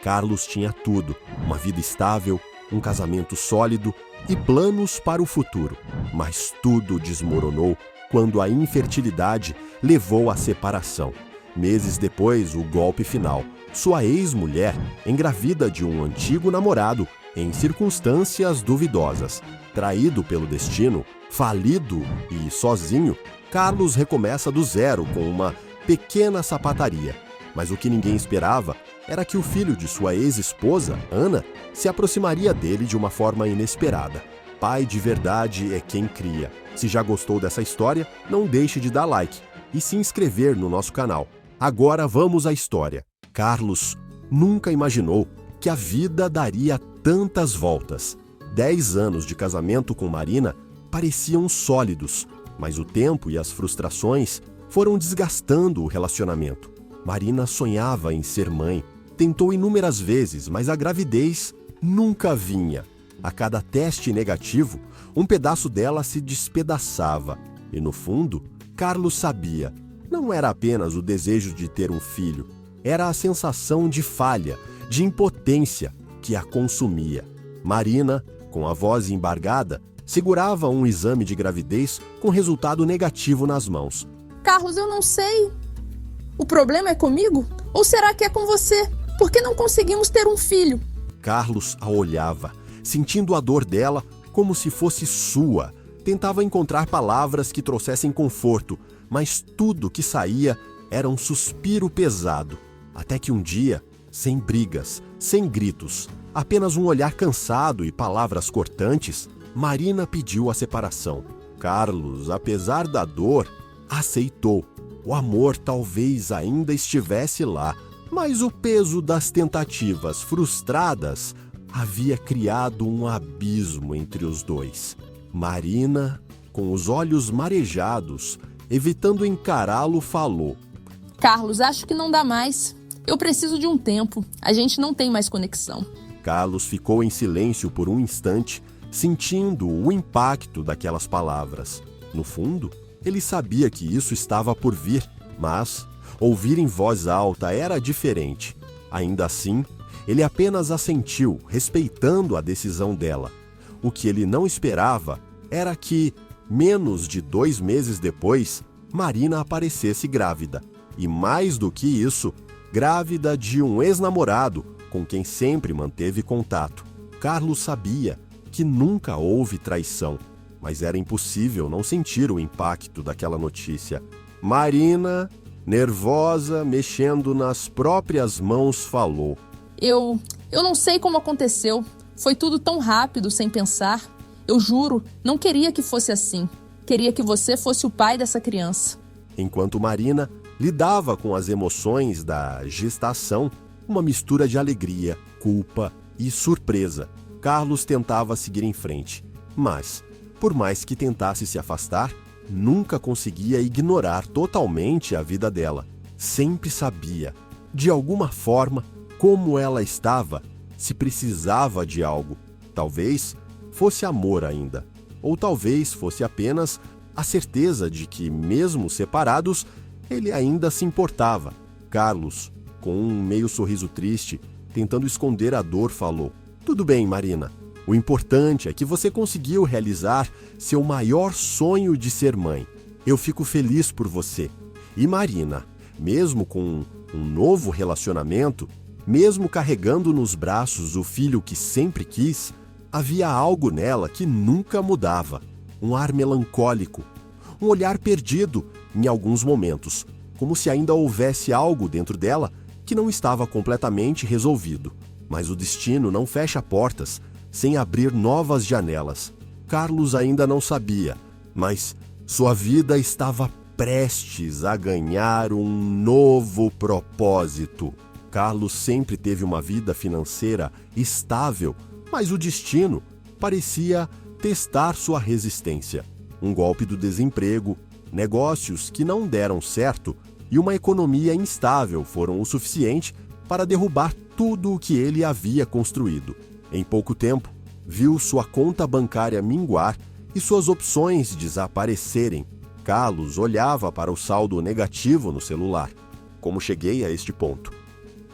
Carlos tinha tudo: uma vida estável, um casamento sólido e planos para o futuro. Mas tudo desmoronou quando a infertilidade levou à separação. Meses depois, o golpe final. Sua ex-mulher engravida de um antigo namorado em circunstâncias duvidosas. Traído pelo destino, falido e sozinho, Carlos recomeça do zero com uma pequena sapataria. Mas o que ninguém esperava era que o filho de sua ex-esposa, Ana, se aproximaria dele de uma forma inesperada. Pai de verdade é quem cria. Se já gostou dessa história, não deixe de dar like e se inscrever no nosso canal. Agora vamos à história. Carlos nunca imaginou que a vida daria tantas voltas. 10 anos de casamento com Marina pareciam sólidos, mas o tempo e as frustrações foram desgastando o relacionamento. Marina sonhava em ser mãe, tentou inúmeras vezes, mas a gravidez nunca vinha. A cada teste negativo, um pedaço dela se despedaçava. E no fundo, Carlos sabia, não era apenas o desejo de ter um filho, era a sensação de falha, de impotência que a consumia. Marina, com a voz embargada, segurava um exame de gravidez com resultado negativo nas mãos. Carlos, eu não sei. O problema é comigo? Ou será que é com você? Por que não conseguimos ter um filho? Carlos a olhava, sentindo a dor dela como se fosse sua. Tentava encontrar palavras que trouxessem conforto, mas tudo que saía era um suspiro pesado. Até que um dia, sem brigas, sem gritos, apenas um olhar cansado e palavras cortantes, Marina pediu a separação. Carlos, apesar da dor, aceitou. O amor talvez ainda estivesse lá, mas o peso das tentativas frustradas havia criado um abismo entre os dois. Marina, com os olhos marejados, evitando encará-lo, falou: Carlos, acho que não dá mais. Eu preciso de um tempo. A gente não tem mais conexão. Carlos ficou em silêncio por um instante, sentindo o impacto daquelas palavras. No fundo, ele sabia que isso estava por vir, mas ouvir em voz alta era diferente. Ainda assim, ele apenas assentiu, respeitando a decisão dela. O que ele não esperava era que, menos de 2 meses depois, Marina aparecesse grávida. E mais do que isso, grávida de um ex-namorado com quem sempre manteve contato. Carlos sabia que nunca houve traição, mas era impossível não sentir o impacto daquela notícia. Marina, nervosa, mexendo nas próprias mãos, falou: Eu não sei como aconteceu. Foi tudo tão rápido, sem pensar. Eu juro, não queria que fosse assim. Queria que você fosse o pai dessa criança. Enquanto Marina lidava com as emoções da gestação, uma mistura de alegria, culpa e surpresa, Carlos tentava seguir em frente. Mas, por mais que tentasse se afastar, nunca conseguia ignorar totalmente a vida dela. Sempre sabia, de alguma forma, como ela estava, se precisava de algo. Talvez fosse amor ainda, ou talvez fosse apenas a certeza de que, mesmo separados, ele ainda se importava. Carlos, com um meio sorriso triste, tentando esconder a dor, falou: Tudo bem, Marina. O importante é que você conseguiu realizar seu maior sonho de ser mãe. Eu fico feliz por você. E Marina, mesmo com um novo relacionamento, mesmo carregando nos braços o filho que sempre quis, havia algo nela que nunca mudava. Um ar melancólico, um olhar perdido em alguns momentos, como se ainda houvesse algo dentro dela que não estava completamente resolvido. Mas o destino não fecha portas sem abrir novas janelas. Carlos ainda não sabia, mas sua vida estava prestes a ganhar um novo propósito. Carlos sempre teve uma vida financeira estável, mas o destino parecia testar sua resistência. Um golpe do desemprego, negócios que não deram certo e uma economia instável foram o suficiente para derrubar tudo o que ele havia construído. Em pouco tempo, viu sua conta bancária minguar e suas opções desaparecerem. Carlos olhava para o saldo negativo no celular. Como cheguei a este ponto?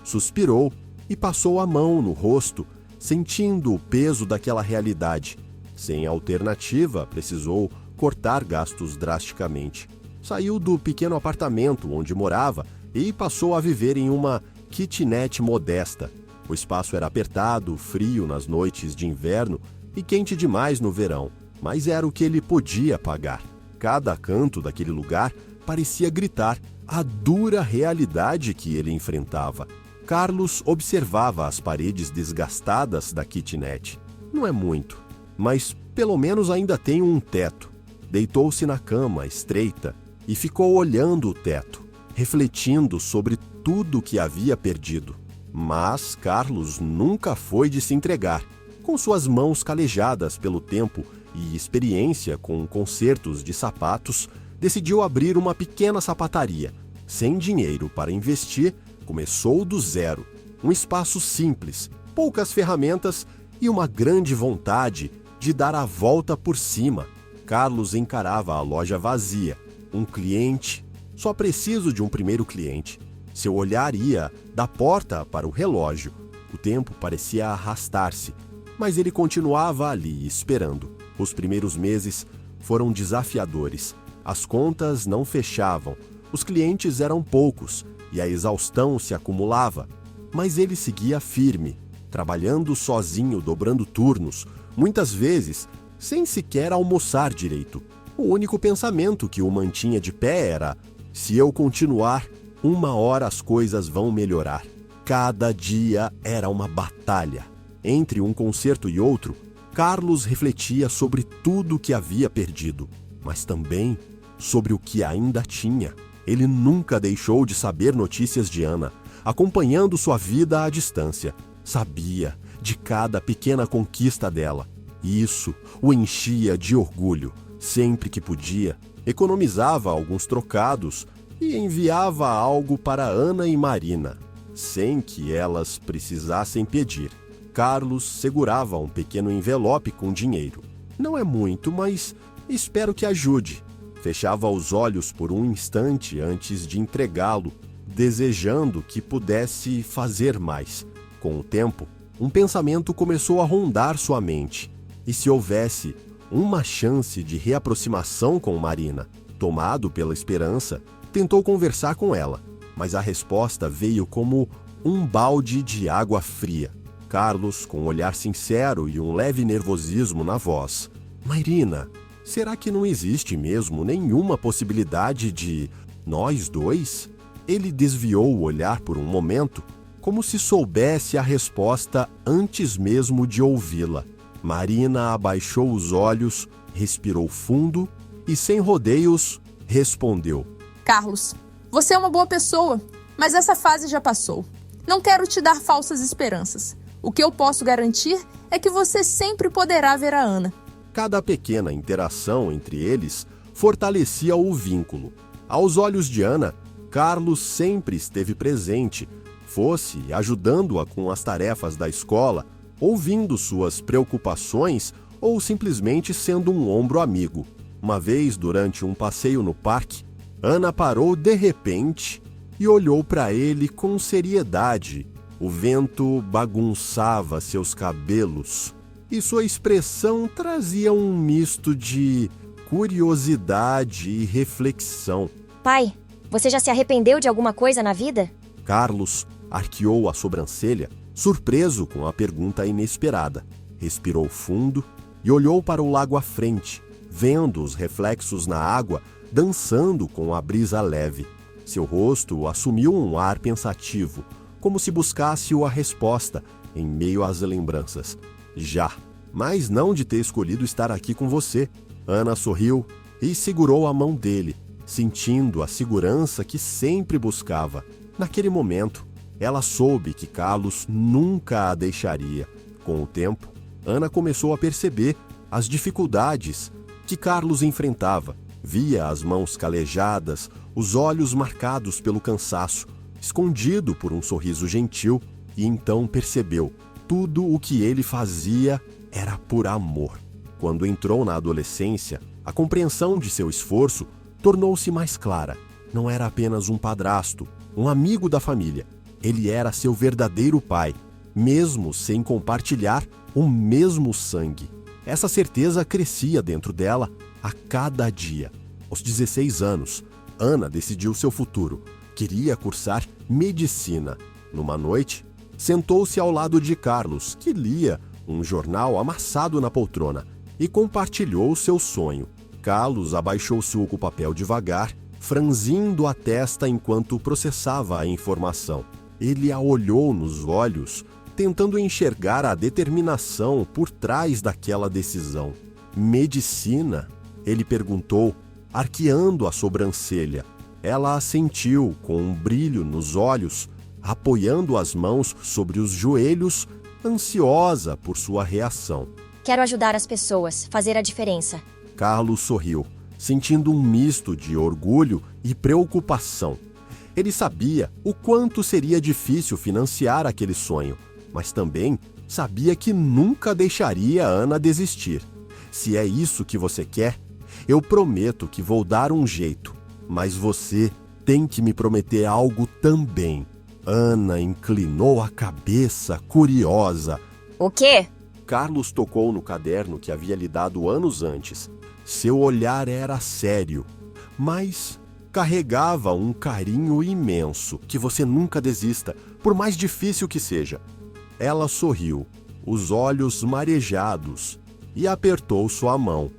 Suspirou e passou a mão no rosto, sentindo o peso daquela realidade. Sem alternativa, precisou cortar gastos drasticamente. Saiu do pequeno apartamento onde morava e passou a viver em uma kitnet modesta. O espaço era apertado, frio nas noites de inverno e quente demais no verão, mas era o que ele podia pagar. Cada canto daquele lugar parecia gritar a dura realidade que ele enfrentava. Carlos observava as paredes desgastadas da kitnet. Não é muito, mas pelo menos ainda tem um teto. Deitou-se na cama estreita e ficou olhando o teto, refletindo sobre tudo que havia perdido. Mas Carlos nunca foi de se entregar. Com suas mãos calejadas pelo tempo e experiência com consertos de sapatos, decidiu abrir uma pequena sapataria. Sem dinheiro para investir, começou do zero. Um espaço simples, poucas ferramentas e uma grande vontade de dar a volta por cima. Carlos encarava a loja vazia. Um cliente, só preciso de um primeiro cliente. Seu olhar ia da porta para o relógio. O tempo parecia arrastar-se, mas ele continuava ali, esperando. Os primeiros meses foram desafiadores. As contas não fechavam, os clientes eram poucos e a exaustão se acumulava. Mas ele seguia firme, trabalhando sozinho, dobrando turnos, muitas vezes sem sequer almoçar direito. O único pensamento que o mantinha de pé era: se eu continuar, uma hora as coisas vão melhorar. Cada dia era uma batalha. Entre um concerto e outro, Carlos refletia sobre tudo o que havia perdido, mas também sobre o que ainda tinha. Ele nunca deixou de saber notícias de Ana, acompanhando sua vida à distância. Sabia de cada pequena conquista dela. Isso o enchia de orgulho. Sempre que podia, economizava alguns trocados e enviava algo para Ana e Marina, sem que elas precisassem pedir. Carlos segurava um pequeno envelope com dinheiro. Não é muito, mas espero que ajude. Fechava os olhos por um instante antes de entregá-lo, desejando que pudesse fazer mais. Com o tempo, um pensamento começou a rondar sua mente. E se houvesse uma chance de reaproximação com Marina? Tomado pela esperança, tentou conversar com ela, mas a resposta veio como um balde de água fria. Carlos, com um olhar sincero e um leve nervosismo na voz: Marina, será que não existe mesmo nenhuma possibilidade de nós dois? Ele desviou o olhar por um momento, como se soubesse a resposta antes mesmo de ouvi-la. Marina abaixou os olhos, respirou fundo e, sem rodeios, respondeu: Carlos, você é uma boa pessoa, mas essa fase já passou. Não quero te dar falsas esperanças. O que eu posso garantir é que você sempre poderá ver a Ana. Cada pequena interação entre eles fortalecia o vínculo. Aos olhos de Ana, Carlos sempre esteve presente, fosse ajudando-a com as tarefas da escola, ouvindo suas preocupações ou simplesmente sendo um ombro amigo. Uma vez, durante um passeio no parque, Ana parou de repente e olhou para ele com seriedade. O vento bagunçava seus cabelos e sua expressão trazia um misto de curiosidade e reflexão. Pai, você já se arrependeu de alguma coisa na vida? Carlos arqueou a sobrancelha, surpreso com a pergunta inesperada. Respirou fundo e olhou para o lago à frente, vendo os reflexos na água dançando com a brisa leve. Seu rosto assumiu um ar pensativo, como se buscasse a resposta em meio às lembranças. Já, mas não de ter escolhido estar aqui com você. Ana sorriu e segurou a mão dele, sentindo a segurança que sempre buscava. Naquele momento, ela soube que Carlos nunca a deixaria. Com o tempo, Ana começou a perceber as dificuldades que Carlos enfrentava. Via as mãos calejadas, os olhos marcados pelo cansaço, escondido por um sorriso gentil, e então percebeu: tudo o que ele fazia era por amor. Quando entrou na adolescência, a compreensão de seu esforço tornou-se mais clara. Não era apenas um padrasto, um amigo da família. Ele era seu verdadeiro pai, mesmo sem compartilhar o mesmo sangue. Essa certeza crescia dentro dela a cada dia. Aos 16 anos, Ana decidiu seu futuro. Queria cursar medicina. Numa noite, sentou-se ao lado de Carlos, que lia um jornal amassado na poltrona, e compartilhou seu sonho. Carlos abaixou-se o papel devagar, franzindo a testa enquanto processava a informação. Ele a olhou nos olhos, tentando enxergar a determinação por trás daquela decisão. Medicina? Ele perguntou, arqueando a sobrancelha. Ela assentiu com um brilho nos olhos, apoiando as mãos sobre os joelhos, ansiosa por sua reação. Quero ajudar as pessoas, fazer a diferença. Carlos sorriu, sentindo um misto de orgulho e preocupação. Ele sabia o quanto seria difícil financiar aquele sonho, mas também sabia que nunca deixaria Ana desistir. Se é isso que você quer, eu prometo que vou dar um jeito, mas você tem que me prometer algo também. Ana inclinou a cabeça, curiosa. O quê? Carlos tocou no caderno que havia lhe dado anos antes. Seu olhar era sério, mas carregava um carinho imenso. Que você nunca desista, por mais difícil que seja. Ela sorriu, os olhos marejados, e apertou sua mão.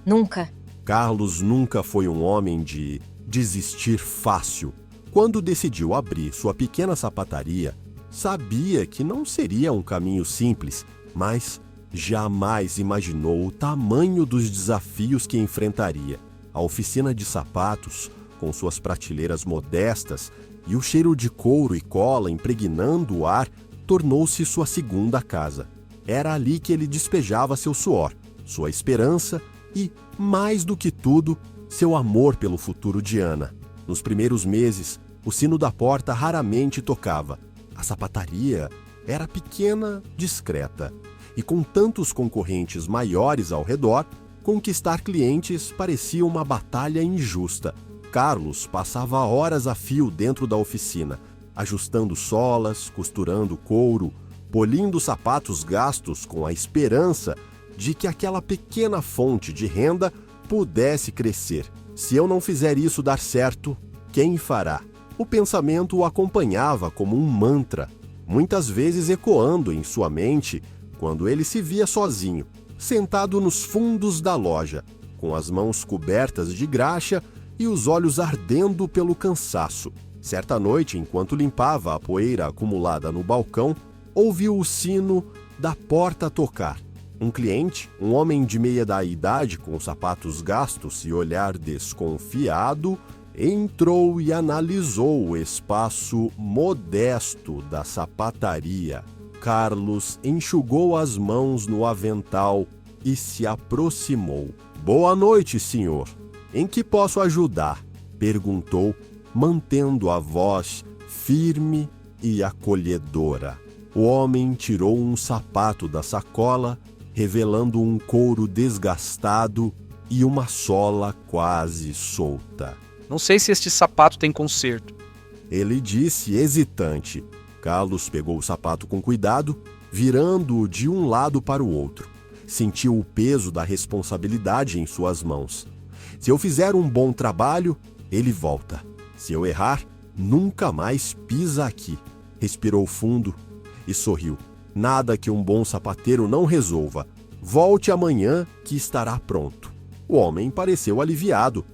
Nunca. Carlos nunca foi um homem de desistir fácil. Quando decidiu abrir sua pequena sapataria, sabia que não seria um caminho simples, mas jamais imaginou o tamanho dos desafios que enfrentaria. A oficina de sapatos, com suas prateleiras modestas e o cheiro de couro e cola impregnando o ar, tornou-se sua segunda casa. Era ali que ele despejava seu suor, sua esperança e, mais do que tudo, seu amor pelo futuro de Ana. Nos primeiros meses, o sino da porta raramente tocava. A sapataria era pequena, discreta, e com tantos concorrentes maiores ao redor, conquistar clientes parecia uma batalha injusta. Carlos passava horas a fio dentro da oficina, ajustando solas, costurando couro, polindo sapatos gastos com a esperança de que aquela pequena fonte de renda pudesse crescer. Se eu não fizer isso dar certo, quem fará? O pensamento o acompanhava como um mantra, muitas vezes ecoando em sua mente quando ele se via sozinho, sentado nos fundos da loja, com as mãos cobertas de graxa e os olhos ardendo pelo cansaço. Certa noite, enquanto limpava a poeira acumulada no balcão, ouviu o sino da porta tocar. Um cliente, um homem de meia-idade com sapatos gastos e olhar desconfiado, entrou e analisou o espaço modesto da sapataria. Carlos enxugou as mãos no avental e se aproximou. "Boa noite, senhor. Em que posso ajudar?" perguntou, mantendo a voz firme e acolhedora. O homem tirou um sapato da sacola, revelando um couro desgastado e uma sola quase solta. Não sei se este sapato tem conserto. Ele disse hesitante. Carlos pegou o sapato com cuidado, virando-o de um lado para o outro. Sentiu o peso da responsabilidade em suas mãos. Se eu fizer um bom trabalho, ele volta. Se eu errar, nunca mais pisa aqui. Respirou fundo e sorriu. Nada que um bom sapateiro não resolva. Volte amanhã que estará pronto. O homem pareceu aliviado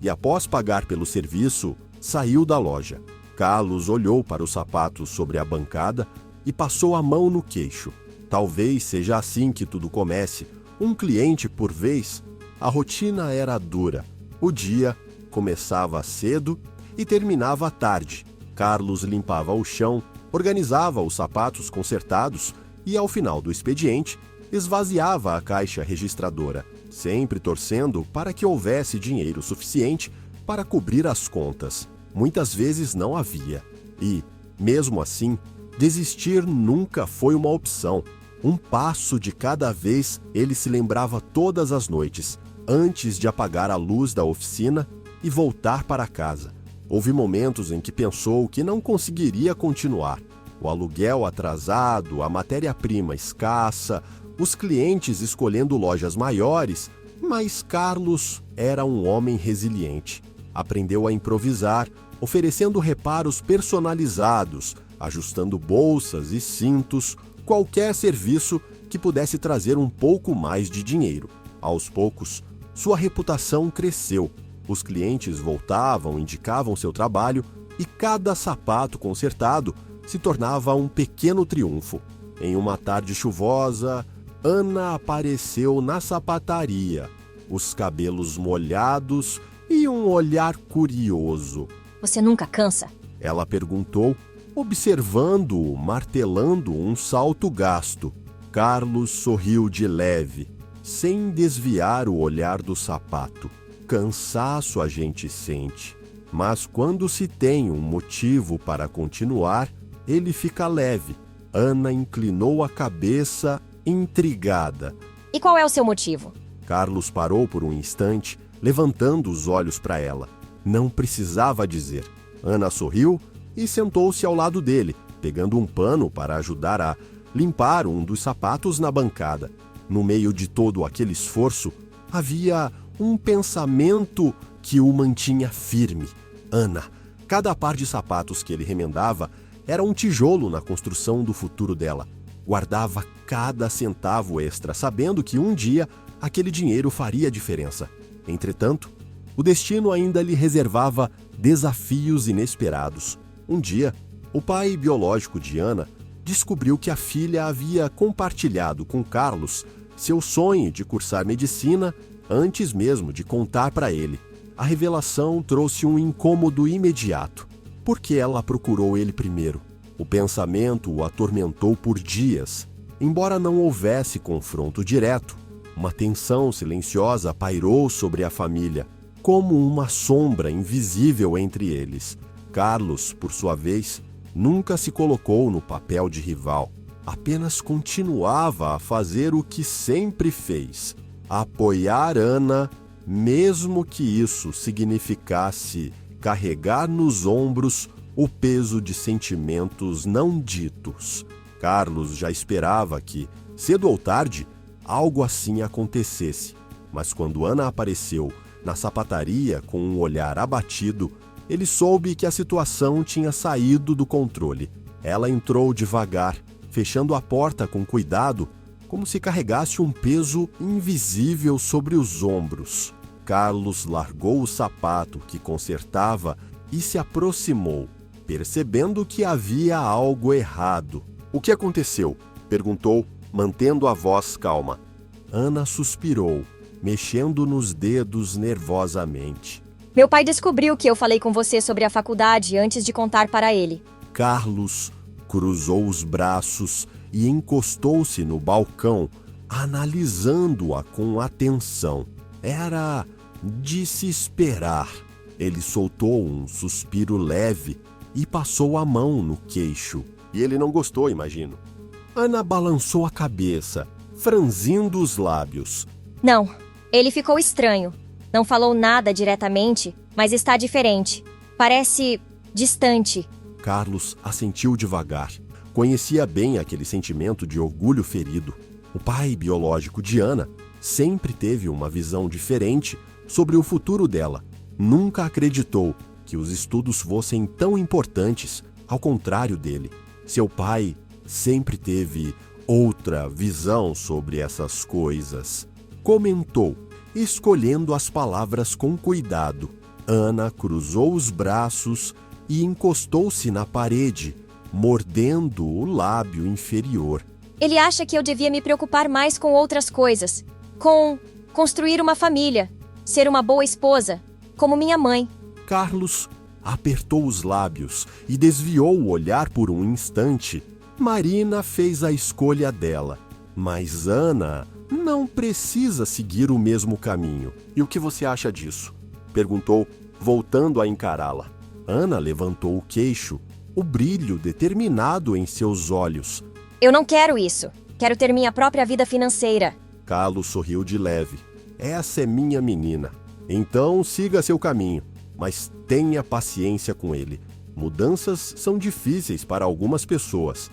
e, após pagar pelo serviço, saiu da loja. Carlos olhou para os sapatos sobre a bancada e passou a mão no queixo. Talvez seja assim que tudo comece, um cliente por vez. A rotina era dura. O dia começava cedo e terminava à tarde. Carlos limpava o chão, organizava os sapatos consertados e, ao final do expediente, esvaziava a caixa registradora, sempre torcendo para que houvesse dinheiro suficiente para cobrir as contas. Muitas vezes não havia. E, mesmo assim, desistir nunca foi uma opção. Um passo de cada vez ele se lembrava todas as noites, antes de apagar a luz da oficina e voltar para casa. Houve momentos em que pensou que não conseguiria continuar. O aluguel atrasado, a matéria-prima escassa, os clientes escolhendo lojas maiores, mas Carlos era um homem resiliente. Aprendeu a improvisar, oferecendo reparos personalizados, ajustando bolsas e cintos, qualquer serviço que pudesse trazer um pouco mais de dinheiro. Aos poucos, sua reputação cresceu. Os clientes voltavam, indicavam seu trabalho e cada sapato consertado se tornava um pequeno triunfo. Em uma tarde chuvosa, Ana apareceu na sapataria, os cabelos molhados e um olhar curioso. Você nunca cansa? Ela perguntou, observando-o martelando um salto gasto. Carlos sorriu de leve, sem desviar o olhar do sapato. Cansaço a gente sente, mas quando se tem um motivo para continuar, ele fica leve. Ana inclinou a cabeça, intrigada. E qual é o seu motivo? Carlos parou por um instante, levantando os olhos para ela. Não precisava dizer. Ana sorriu e sentou-se ao lado dele, pegando um pano para ajudar a limpar um dos sapatos na bancada. No meio de todo aquele esforço, havia um pensamento que o mantinha firme. Ana, cada par de sapatos que ele remendava era um tijolo na construção do futuro dela. Guardava cada centavo extra, sabendo que um dia aquele dinheiro faria diferença. Entretanto, o destino ainda lhe reservava desafios inesperados. Um dia, o pai biológico de Ana descobriu que a filha havia compartilhado com Carlos seu sonho de cursar medicina antes mesmo de contar para ele. A revelação trouxe um incômodo imediato. Por que ela procurou ele primeiro? O pensamento o atormentou por dias. Embora não houvesse confronto direto, uma tensão silenciosa pairou sobre a família, como uma sombra invisível entre eles. Carlos, por sua vez, nunca se colocou no papel de rival. Apenas continuava a fazer o que sempre fez: apoiar Ana, mesmo que isso significasse carregar nos ombros o peso de sentimentos não ditos. Carlos já esperava que, cedo ou tarde, algo assim acontecesse. Mas quando Ana apareceu na sapataria com um olhar abatido, ele soube que a situação tinha saído do controle. Ela entrou devagar, fechando a porta com cuidado, como se carregasse um peso invisível sobre os ombros. Carlos largou o sapato que consertava e se aproximou, percebendo que havia algo errado. "O que aconteceu?" perguntou, mantendo a voz calma. Ana suspirou, mexendo nos dedos nervosamente. Meu pai descobriu que eu falei com você sobre a faculdade antes de contar para ele. Carlos cruzou os braços e encostou-se no balcão, analisando-a com atenção. Era de se esperar. Ele soltou um suspiro leve e passou a mão no queixo. E ele não gostou, imagino. Ana balançou a cabeça, franzindo os lábios. Não, ele ficou estranho. Não falou nada diretamente, mas está diferente. Parece distante. Carlos assentiu devagar. Conhecia bem aquele sentimento de orgulho ferido. O pai biológico de Ana sempre teve uma visão diferente sobre o futuro dela. Nunca acreditou que os estudos fossem tão importantes, ao contrário dele. Seu pai sempre teve outra visão sobre essas coisas. Comentou, escolhendo as palavras com cuidado. Ana cruzou os braços e encostou-se na parede, mordendo o lábio inferior. Ele acha que eu devia me preocupar mais com outras coisas. Com construir uma família, ser uma boa esposa, como minha mãe. Carlos apertou os lábios e desviou o olhar por um instante. Marina fez a escolha dela, mas Ana não precisa seguir o mesmo caminho. E o que você acha disso? Perguntou, voltando a encará-la. Ana levantou o queixo, o brilho determinado em seus olhos. Eu não quero isso. Quero ter minha própria vida financeira. Carlos sorriu de leve. Essa é minha menina. Então siga seu caminho. mas tenha paciência com ele. Mudanças são difíceis para algumas pessoas.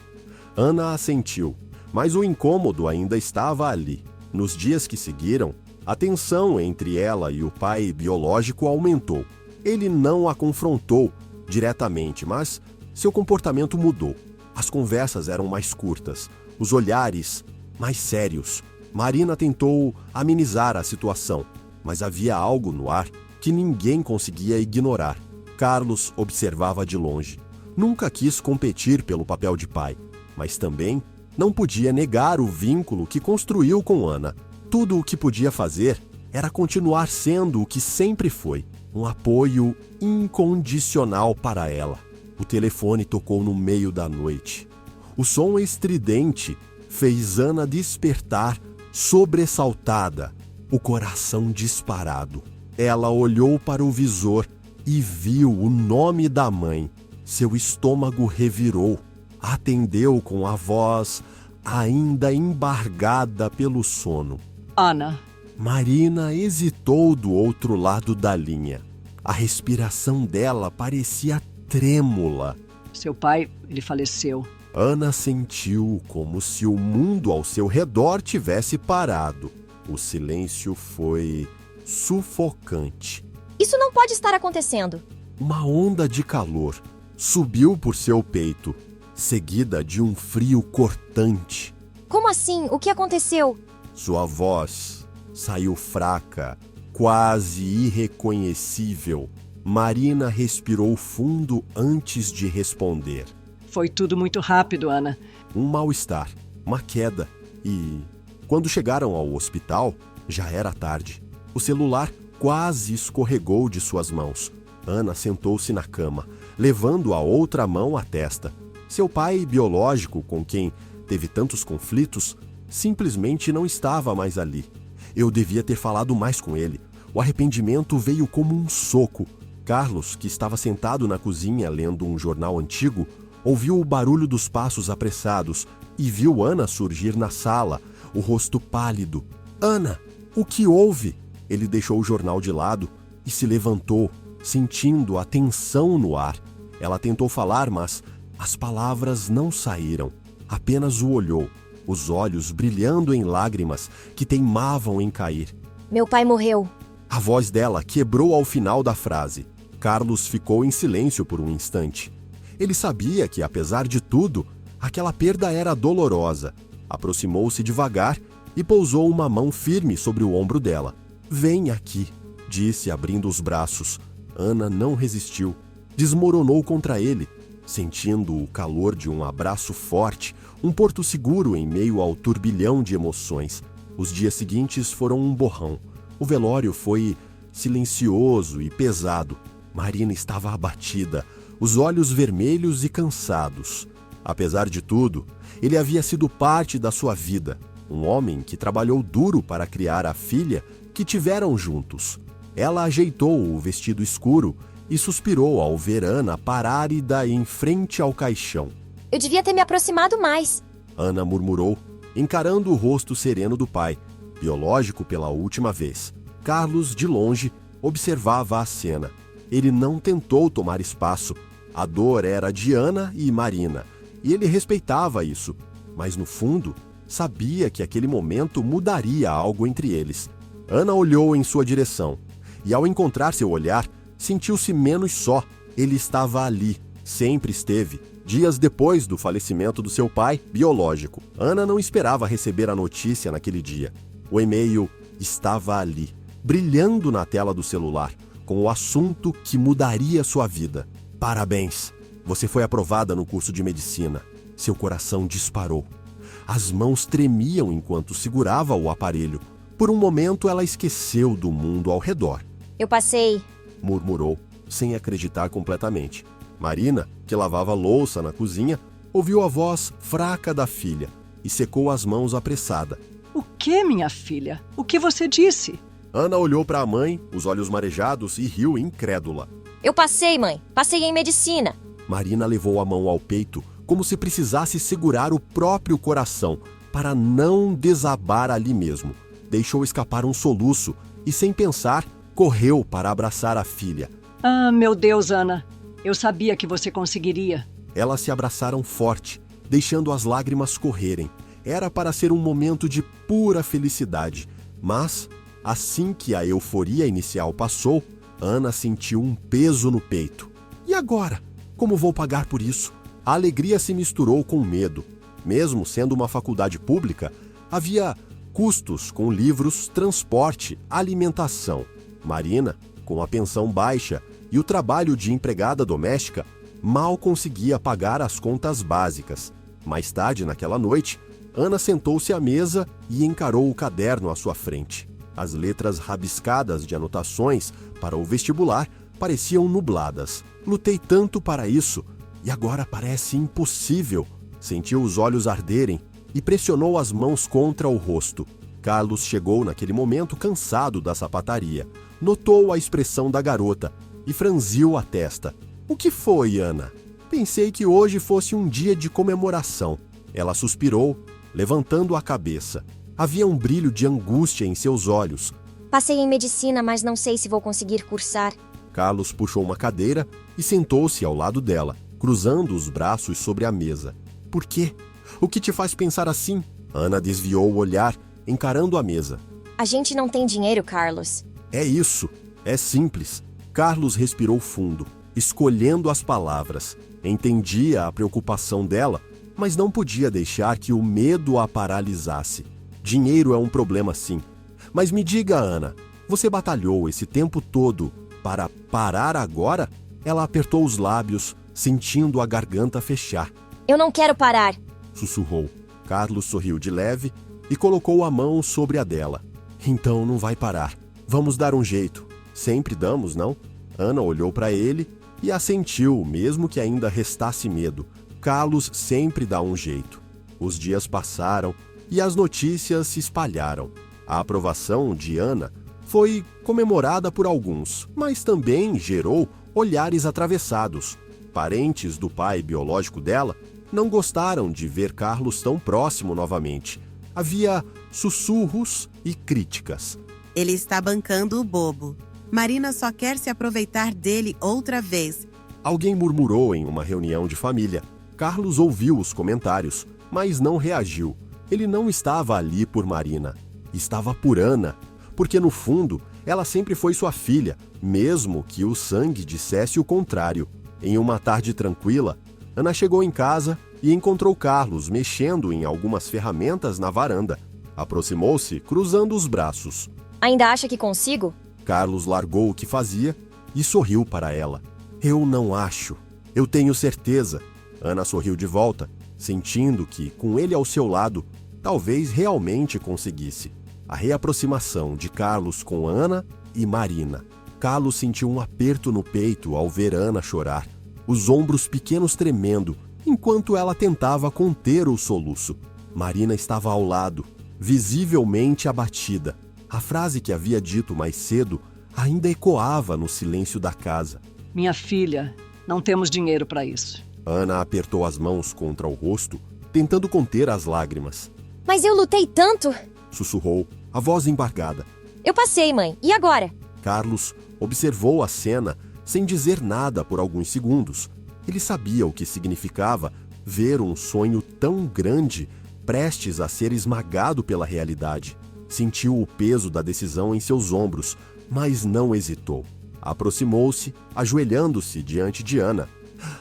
Ana assentiu, mas o incômodo ainda estava ali. Nos dias que seguiram, a tensão entre ela e o pai biológico aumentou. Ele não a confrontou diretamente, mas seu comportamento mudou. As conversas eram mais curtas, os olhares mais sérios. Marina tentou amenizar a situação, mas havia algo no ar que ninguém conseguia ignorar. Carlos observava de longe. Nunca quis competir pelo papel de pai, mas também não podia negar o vínculo que construiu com Ana. Tudo o que podia fazer era continuar sendo o que sempre foi, um apoio incondicional para ela. O telefone tocou no meio da noite. O som estridente fez Ana despertar, sobressaltada, o coração disparado. Ela olhou para o visor e viu o nome da mãe. Seu estômago revirou. Atendeu com a voz ainda embargada pelo sono. Ana. Marina hesitou do outro lado da linha. A respiração dela parecia trêmula. Seu pai, ele faleceu. Ana sentiu como se o mundo ao seu redor tivesse parado. O silêncio foi sufocante. Isso não pode estar acontecendo. Uma onda de calor subiu por seu peito, seguida de um frio cortante. Como assim? O que aconteceu? Sua voz saiu fraca, quase irreconhecível. Marina respirou fundo antes de responder. Foi tudo muito rápido, Ana. Um mal-estar, uma queda e, quando chegaram ao hospital, já era tarde. O celular quase escorregou de suas mãos. Ana sentou-se na cama, levando a outra mão à testa. Seu pai biológico, com quem teve tantos conflitos, simplesmente não estava mais ali. Eu devia ter falado mais com ele. O arrependimento veio como um soco. Carlos, que estava sentado na cozinha lendo um jornal antigo, ouviu o barulho dos passos apressados e viu Ana surgir na sala, o rosto pálido. Ana, o que houve? Ele deixou o jornal de lado e se levantou, sentindo a tensão no ar. Ela tentou falar, mas as palavras não saíram. Apenas o olhou, os olhos brilhando em lágrimas que teimavam em cair. Meu pai morreu. A voz dela quebrou ao final da frase. Carlos ficou em silêncio por um instante. Ele sabia que, apesar de tudo, aquela perda era dolorosa. Aproximou-se devagar e pousou uma mão firme sobre o ombro dela. Vem aqui, disse, abrindo os braços. Ana não resistiu. Desmoronou contra ele, sentindo o calor de um abraço forte, um porto seguro em meio ao turbilhão de emoções. Os dias seguintes foram um borrão. O velório foi silencioso e pesado. Marina estava abatida, os olhos vermelhos e cansados. Apesar de tudo, ele havia sido parte da sua vida, um homem que trabalhou duro para criar a filha que tiveram juntos. Ela ajeitou o vestido escuro e suspirou ao ver Ana parada em frente ao caixão. Eu devia ter me aproximado mais. Ana murmurou, encarando o rosto sereno do pai, biológico pela última vez. Carlos, de longe, observava a cena. Ele não tentou tomar espaço. A dor era de Ana e Marina, e ele respeitava isso. Mas, no fundo, sabia que aquele momento mudaria algo entre eles. Ana olhou em sua direção, e ao encontrar seu olhar, sentiu-se menos só. Ele estava ali, sempre esteve, dias depois do falecimento do seu pai biológico. Ana não esperava receber a notícia naquele dia. O e-mail estava ali, brilhando na tela do celular, com o assunto que mudaria sua vida. Parabéns! Você foi aprovada no curso de medicina. Seu coração disparou. As mãos tremiam enquanto segurava o aparelho. Por um momento, ela esqueceu do mundo ao redor. Eu passei. Murmurou, sem acreditar completamente. Marina, que lavava louça na cozinha, ouviu a voz fraca da filha e secou as mãos apressada. O que, minha filha? O que você disse? Ana olhou para a mãe, os olhos marejados, e riu incrédula. Eu passei, mãe. Passei em medicina. Marina levou a mão ao peito, como se precisasse segurar o próprio coração, para não desabar ali mesmo. Deixou escapar um soluço e, sem pensar, correu para abraçar a filha. Ah, meu Deus, Ana. Eu sabia que você conseguiria. Elas se abraçaram forte, deixando as lágrimas correrem. Era para ser um momento de pura felicidade, mas, assim que a euforia inicial passou, Ana sentiu um peso no peito. E agora? Como vou pagar por isso? A alegria se misturou com medo. Mesmo sendo uma faculdade pública, havia custos com livros, transporte, alimentação. Marina, com a pensão baixa e o trabalho de empregada doméstica, mal conseguia pagar as contas básicas. Mais tarde, naquela noite, Ana sentou-se à mesa e encarou o caderno à sua frente. As letras rabiscadas de anotações para o vestibular pareciam nubladas. Lutei tanto para isso e agora parece impossível. Sentiu os olhos arderem e pressionou as mãos contra o rosto. Carlos chegou naquele momento cansado da sapataria. Notou a expressão da garota e franziu a testa. O que foi, Ana? Pensei que hoje fosse um dia de comemoração. Ela suspirou, levantando a cabeça. Havia um brilho de angústia em seus olhos. Passei em medicina, mas não sei se vou conseguir cursar. Carlos puxou uma cadeira e sentou-se ao lado dela, cruzando os braços sobre a mesa. Por quê? O que te faz pensar assim? Ana desviou o olhar, encarando a mesa. A gente não tem dinheiro, Carlos. É isso. É simples. Carlos respirou fundo, escolhendo as palavras. Entendia a preocupação dela, mas não podia deixar que o medo a paralisasse. Dinheiro é um problema, sim. Mas me diga, Ana, você batalhou esse tempo todo para parar agora? Ela apertou os lábios, sentindo a garganta fechar. Eu não quero parar. Sussurrou. Carlos sorriu de leve e colocou a mão sobre a dela. Então não vai parar. Vamos dar um jeito. Sempre damos, não? Ana olhou para ele e assentiu, mesmo que ainda restasse medo. Carlos sempre dá um jeito. Os dias passaram e as notícias se espalharam. A aprovação de Ana foi comemorada por alguns, mas também gerou olhares atravessados. Parentes do pai biológico dela não gostaram de ver Carlos tão próximo novamente. Havia sussurros e críticas. Ele está bancando o bobo. Marina só quer se aproveitar dele outra vez. Alguém murmurou em uma reunião de família. Carlos ouviu os comentários, mas não reagiu. Ele não estava ali por Marina. Estava por Ana, porque no fundo ela sempre foi sua filha, mesmo que o sangue dissesse o contrário. Em uma tarde tranquila, Ana chegou em casa e encontrou Carlos mexendo em algumas ferramentas na varanda. Aproximou-se, cruzando os braços. Ainda acha que consigo? Carlos largou o que fazia e sorriu para ela. Eu não acho. Eu tenho certeza. Ana sorriu de volta, sentindo que, com ele ao seu lado, talvez realmente conseguisse. A reaproximação de Carlos com Ana e Marina. Carlos sentiu um aperto no peito ao ver Ana chorar, os ombros pequenos tremendo, enquanto ela tentava conter o soluço. Marina estava ao lado, visivelmente abatida. A frase que havia dito mais cedo ainda ecoava no silêncio da casa. Minha filha, não temos dinheiro para isso. Ana apertou as mãos contra o rosto, tentando conter as lágrimas. Mas eu lutei tanto! Sussurrou, a voz embargada. Eu passei, mãe. E agora? Carlos observou a cena sem dizer nada por alguns segundos. Ele sabia o que significava ver um sonho tão grande prestes a ser esmagado pela realidade. Sentiu o peso da decisão em seus ombros, mas não hesitou. Aproximou-se, ajoelhando-se diante de Ana.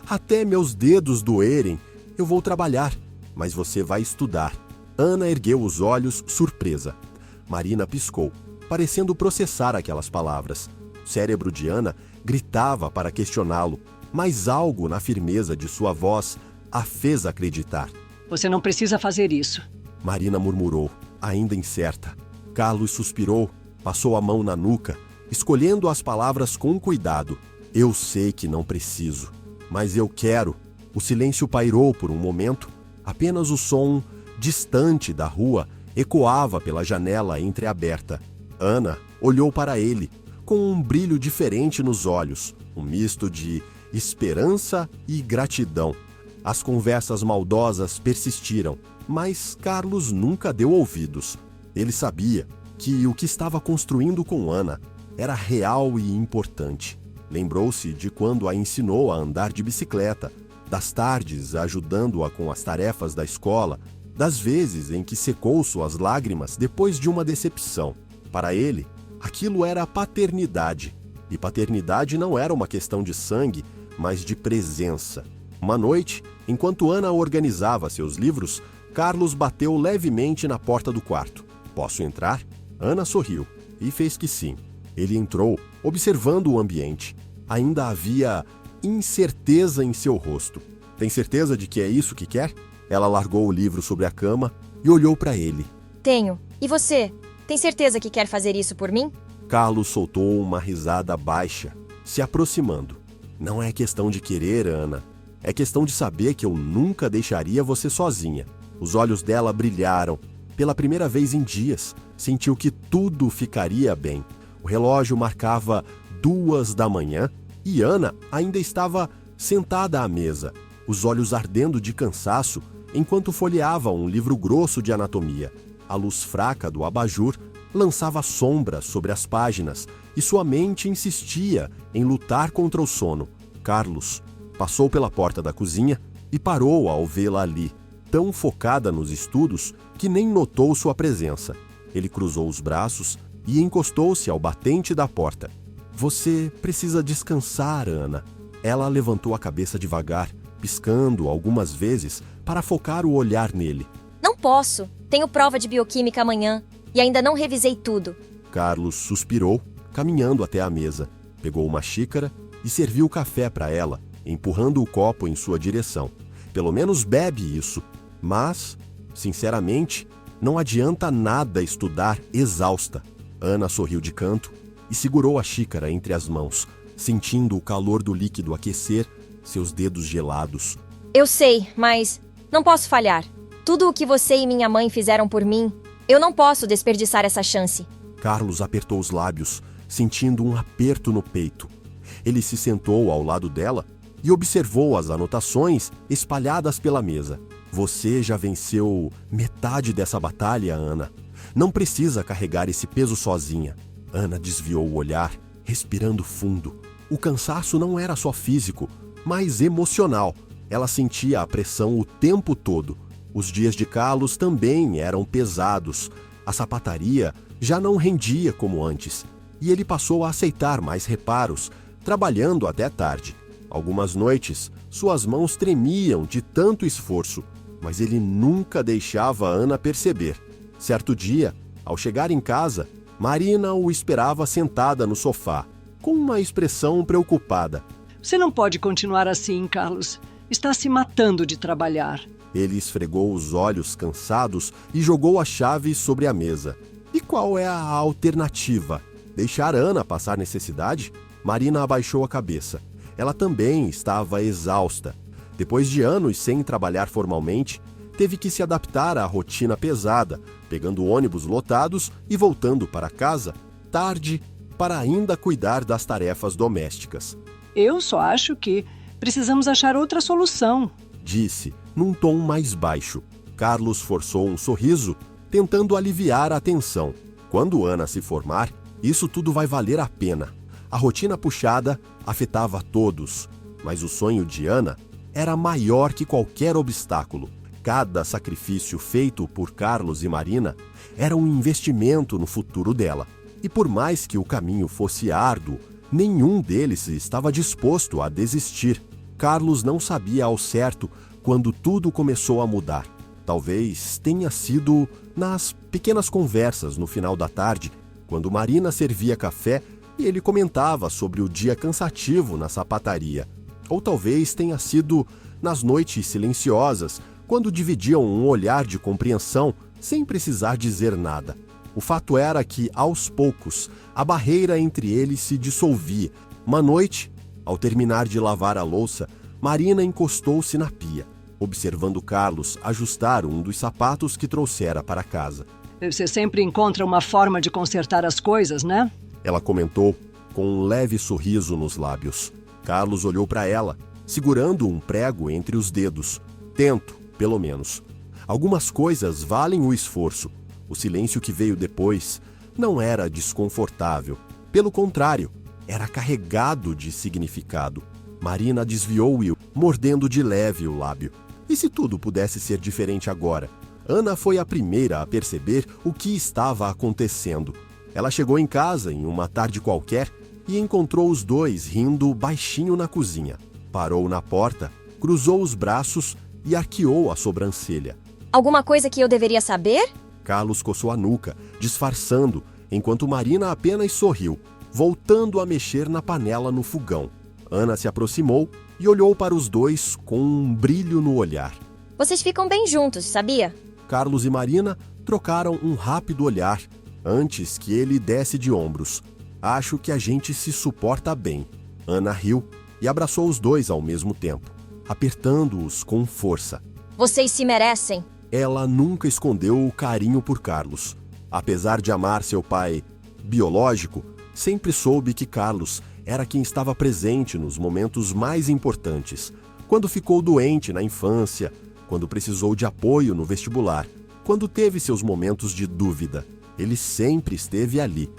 Até meus dedos doerem. Eu vou trabalhar, mas você vai estudar. Ana ergueu os olhos, surpresa. Marina piscou, parecendo processar aquelas palavras. O cérebro de Ana gritava para questioná-lo, mas algo na firmeza de sua voz a fez acreditar. Você não precisa fazer isso. Marina murmurou, ainda incerta. Carlos suspirou, passou a mão na nuca, escolhendo as palavras com cuidado. Eu sei que não preciso, mas eu quero. O silêncio pairou por um momento. Apenas o som distante da rua ecoava pela janela entreaberta. Ana olhou para ele, com um brilho diferente nos olhos, um misto de esperança e gratidão. As conversas maldosas persistiram, mas Carlos nunca deu ouvidos. Ele sabia que o que estava construindo com Ana era real e importante. Lembrou-se de quando a ensinou a andar de bicicleta, das tardes ajudando-a com as tarefas da escola, das vezes em que secou suas lágrimas depois de uma decepção. Para ele, aquilo era paternidade. E paternidade não era uma questão de sangue, mas de presença. Uma noite, enquanto Ana organizava seus livros, Carlos bateu levemente na porta do quarto. "Posso entrar?" Ana sorriu e fez que sim. Ele entrou, observando o ambiente. Ainda havia incerteza em seu rosto. "Tem certeza de que é isso que quer?" Ela largou o livro sobre a cama e olhou para ele. Tenho. E você? Tem certeza que quer fazer isso por mim? Carlos soltou uma risada baixa, se aproximando. "Não é questão de querer, Ana. É questão de saber que eu nunca deixaria você sozinha." Os olhos dela brilharam. Pela primeira vez em dias, sentiu que tudo ficaria bem. O relógio marcava 2 da manhã e Ana ainda estava sentada à mesa, os olhos ardendo de cansaço, enquanto folheava um livro grosso de anatomia. A luz fraca do abajur lançava sombra sobre as páginas e sua mente insistia em lutar contra o sono. Carlos passou pela porta da cozinha e parou ao vê-la ali, tão focada nos estudos que nem notou sua presença. Ele cruzou os braços e encostou-se ao batente da porta. "Você precisa descansar, Ana." Ela levantou a cabeça devagar, piscando algumas vezes para focar o olhar nele. Não posso. Tenho prova de bioquímica amanhã e ainda não revisei tudo. Carlos suspirou, caminhando até a mesa. Pegou uma xícara e serviu café para ela, empurrando o copo em sua direção. "Pelo menos bebe isso." Mas, sinceramente, não adianta nada estudar exausta. Ana sorriu de canto e segurou a xícara entre as mãos, sentindo o calor do líquido aquecer seus dedos gelados. Eu sei, mas não posso falhar. Tudo o que você e minha mãe fizeram por mim, eu não posso desperdiçar essa chance. Carlos apertou os lábios, sentindo um aperto no peito. Ele se sentou ao lado dela e observou as anotações espalhadas pela mesa. "Você já venceu metade dessa batalha, Ana. Não precisa carregar esse peso sozinha." Ana desviou o olhar, respirando fundo. O cansaço não era só físico, mas emocional. Ela sentia a pressão o tempo todo. Os dias de Carlos também eram pesados. A sapataria já não rendia como antes, e ele passou a aceitar mais reparos, trabalhando até tarde. Algumas noites, suas mãos tremiam de tanto esforço, mas ele nunca deixava Ana perceber. Certo dia, ao chegar em casa, Marina o esperava sentada no sofá, com uma expressão preocupada. Você não pode continuar assim, Carlos. Está se matando de trabalhar. Ele esfregou os olhos cansados e jogou a chave sobre a mesa. E qual é a alternativa? Deixar Ana passar necessidade? Marina abaixou a cabeça. Ela também estava exausta. Depois de anos sem trabalhar formalmente, teve que se adaptar à rotina pesada, pegando ônibus lotados e voltando para casa tarde para ainda cuidar das tarefas domésticas. Eu só acho que precisamos achar outra solução, disse, num tom mais baixo. Carlos forçou um sorriso, tentando aliviar a tensão. Quando Ana se formar, isso tudo vai valer a pena. A rotina puxada afetava todos, mas o sonho de Ana era maior que qualquer obstáculo. Cada sacrifício feito por Carlos e Marina era um investimento no futuro dela. E por mais que o caminho fosse árduo, nenhum deles estava disposto a desistir. Carlos não sabia ao certo quando tudo começou a mudar. Talvez tenha sido nas pequenas conversas no final da tarde, quando Marina servia café e ele comentava sobre o dia cansativo na sapataria. Ou talvez tenha sido nas noites silenciosas, quando dividiam um olhar de compreensão sem precisar dizer nada. O fato era que, aos poucos, a barreira entre eles se dissolvia. Uma noite, ao terminar de lavar a louça, Marina encostou-se na pia, observando Carlos ajustar um dos sapatos que trouxera para casa. Você sempre encontra uma forma de consertar as coisas, né? Ela comentou, com um leve sorriso nos lábios. Carlos olhou para ela, segurando um prego entre os dedos. Tento, pelo menos. Algumas coisas valem o esforço. O silêncio que veio depois não era desconfortável. Pelo contrário, era carregado de significado. Marina desviou-o, mordendo de leve o lábio. E se tudo pudesse ser diferente agora? Ana foi a primeira a perceber o que estava acontecendo. Ela chegou em casa em uma tarde qualquer e encontrou os dois rindo baixinho na cozinha. Parou na porta, cruzou os braços e arqueou a sobrancelha. Alguma coisa que eu deveria saber? Carlos coçou a nuca, disfarçando, enquanto Marina apenas sorriu, voltando a mexer na panela no fogão. Ana se aproximou e olhou para os dois com um brilho no olhar. Vocês ficam bem juntos, sabia? Carlos e Marina trocaram um rápido olhar antes que ele desse de ombros. Acho que a gente se suporta bem. Ana riu e abraçou os dois ao mesmo tempo, apertando-os com força. Vocês se merecem. Ela nunca escondeu o carinho por Carlos. Apesar de amar seu pai biológico, sempre soube que Carlos era quem estava presente nos momentos mais importantes. Quando ficou doente na infância, quando precisou de apoio no vestibular, quando teve seus momentos de dúvida. Ele sempre esteve ali.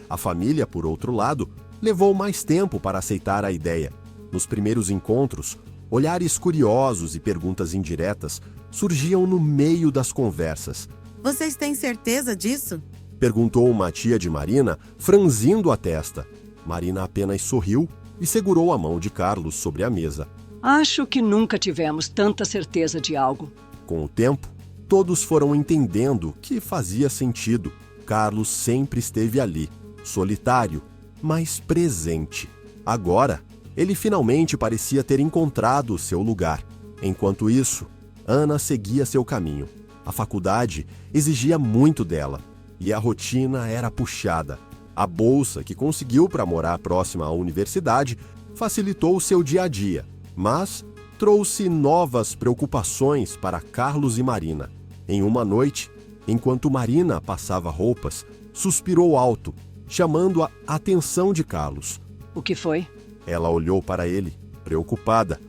A família, por outro lado, levou mais tempo para aceitar a ideia. Nos primeiros encontros, olhares curiosos e perguntas indiretas surgiam no meio das conversas. Vocês têm certeza disso? Perguntou uma tia de Marina, franzindo a testa. Marina apenas sorriu e segurou a mão de Carlos sobre a mesa. Acho que nunca tivemos tanta certeza de algo. Com o tempo, todos foram entendendo que fazia sentido. Carlos sempre esteve ali, solitário, mas presente. Agora, ele finalmente parecia ter encontrado seu lugar. Enquanto isso, Ana seguia seu caminho. A faculdade exigia muito dela e a rotina era puxada. A bolsa que conseguiu para morar próxima à universidade facilitou o seu dia a dia, mas trouxe novas preocupações para Carlos e Marina. Em uma noite, enquanto Marina passava roupas, suspirou alto, chamando a atenção de Carlos. O que foi? Ela olhou para ele, preocupada.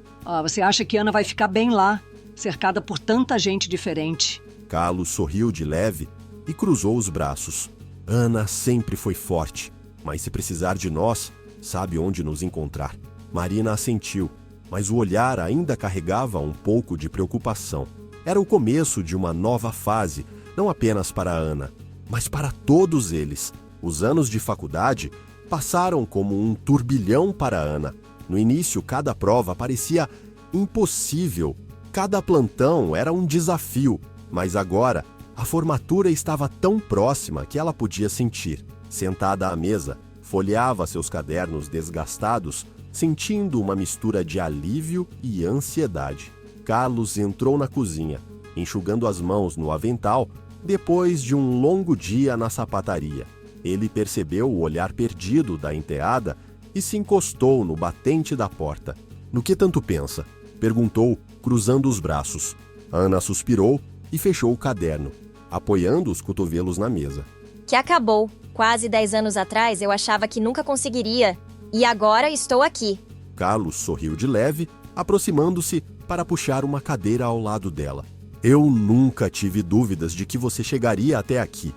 Você acha que Ana vai ficar bem lá, cercada por tanta gente diferente? Carlos sorriu de leve e cruzou os braços. Ana sempre foi forte, mas se precisar de nós, sabe onde nos encontrar. Marina assentiu, mas o olhar ainda carregava um pouco de preocupação. Era o começo de uma nova fase, não apenas para Ana, mas para todos eles. Os anos de faculdade passaram como um turbilhão para Ana. No início, cada prova parecia impossível, cada plantão era um desafio, mas agora a formatura estava tão próxima que ela podia sentir. Sentada à mesa, folheava seus cadernos desgastados, sentindo uma mistura de alívio e ansiedade. Carlos entrou na cozinha, enxugando as mãos no avental depois de um longo dia na sapataria. Ele percebeu o olhar perdido da enteada e se encostou no batente da porta. "No que tanto pensa?" perguntou, cruzando os braços. Ana suspirou e fechou o caderno, apoiando os cotovelos na mesa. Que acabou. Quase 10 anos atrás eu achava que nunca conseguiria. E agora estou aqui. Carlos sorriu de leve, aproximando-se para puxar uma cadeira ao lado dela. "Eu nunca tive dúvidas de que você chegaria até aqui."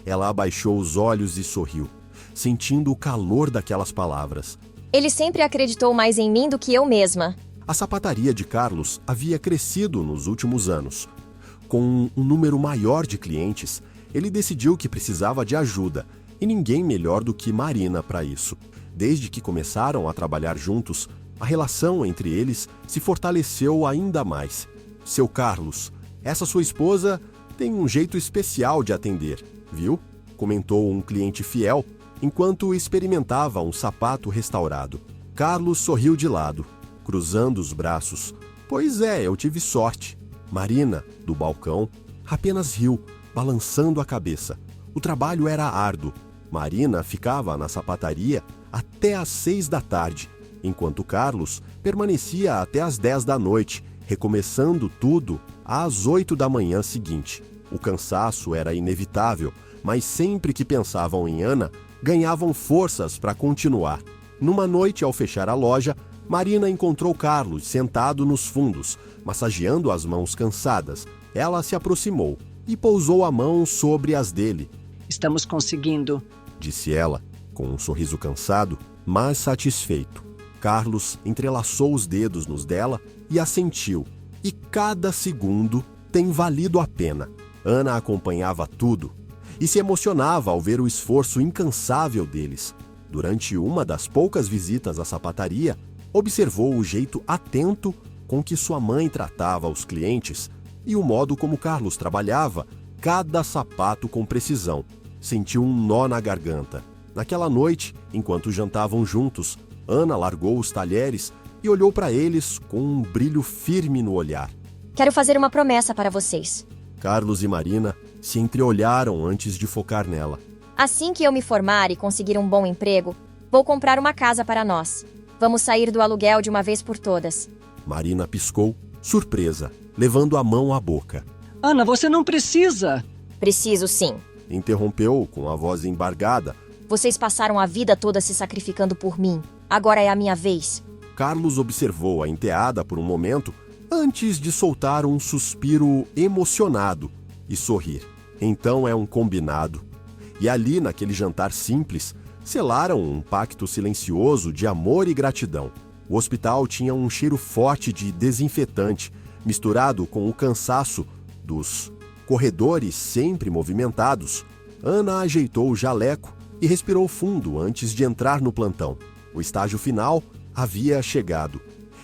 Ela abaixou os olhos e sorriu, sentindo o calor daquelas palavras. Ele sempre acreditou mais em mim do que eu mesma. A sapataria de Carlos havia crescido nos últimos anos. Com um número maior de clientes, ele decidiu que precisava de ajuda, e ninguém melhor do que Marina para isso. Desde que começaram a trabalhar juntos, a relação entre eles se fortaleceu ainda mais. "Seu Carlos, essa sua esposa tem um jeito especial de atender, viu?" comentou um cliente fiel, enquanto experimentava um sapato restaurado. Carlos sorriu de lado, cruzando os braços. "Pois é, eu tive sorte." Marina, do balcão, apenas riu, balançando a cabeça. O trabalho era árduo. Marina ficava na sapataria até às 6 da tarde, enquanto Carlos permanecia até às 10 da noite, recomeçando tudo às 8 da manhã seguinte. O cansaço era inevitável, mas sempre que pensavam em Ana, ganhavam forças para continuar. Numa noite, ao fechar a loja, Marina encontrou Carlos sentado nos fundos, massageando as mãos cansadas. Ela se aproximou e pousou a mão sobre as dele. Estamos conseguindo, disse ela, com um sorriso cansado. mas satisfeito. Carlos entrelaçou os dedos nos dela e assentiu. E cada segundo tem valido a pena. Ana acompanhava tudo e se emocionava ao ver o esforço incansável deles. Durante uma das poucas visitas à sapataria, observou o jeito atento com que sua mãe tratava os clientes e o modo como Carlos trabalhava cada sapato com precisão. Sentiu um nó na garganta. Naquela noite, enquanto jantavam juntos, Ana largou os talheres e olhou para eles com um brilho firme no olhar. Quero fazer uma promessa para vocês. Carlos e Marina se entreolharam antes de focar nela. Assim que eu me formar e conseguir um bom emprego, vou comprar uma casa para nós. Vamos sair do aluguel de uma vez por todas. Marina piscou, surpresa, levando a mão à boca. Ana, você não precisa. Preciso sim. Interrompeu com a voz embargada. Vocês passaram a vida toda se sacrificando por mim. Agora é a minha vez. Carlos observou a enteada por um momento antes de soltar um suspiro emocionado e sorrir. Então é um combinado. E ali, naquele jantar simples, selaram um pacto silencioso de amor e gratidão. O hospital tinha um cheiro forte de desinfetante, misturado com o cansaço dos corredores sempre movimentados. Ana ajeitou o jaleco e respirou fundo antes de entrar no plantão. O estágio final havia chegado.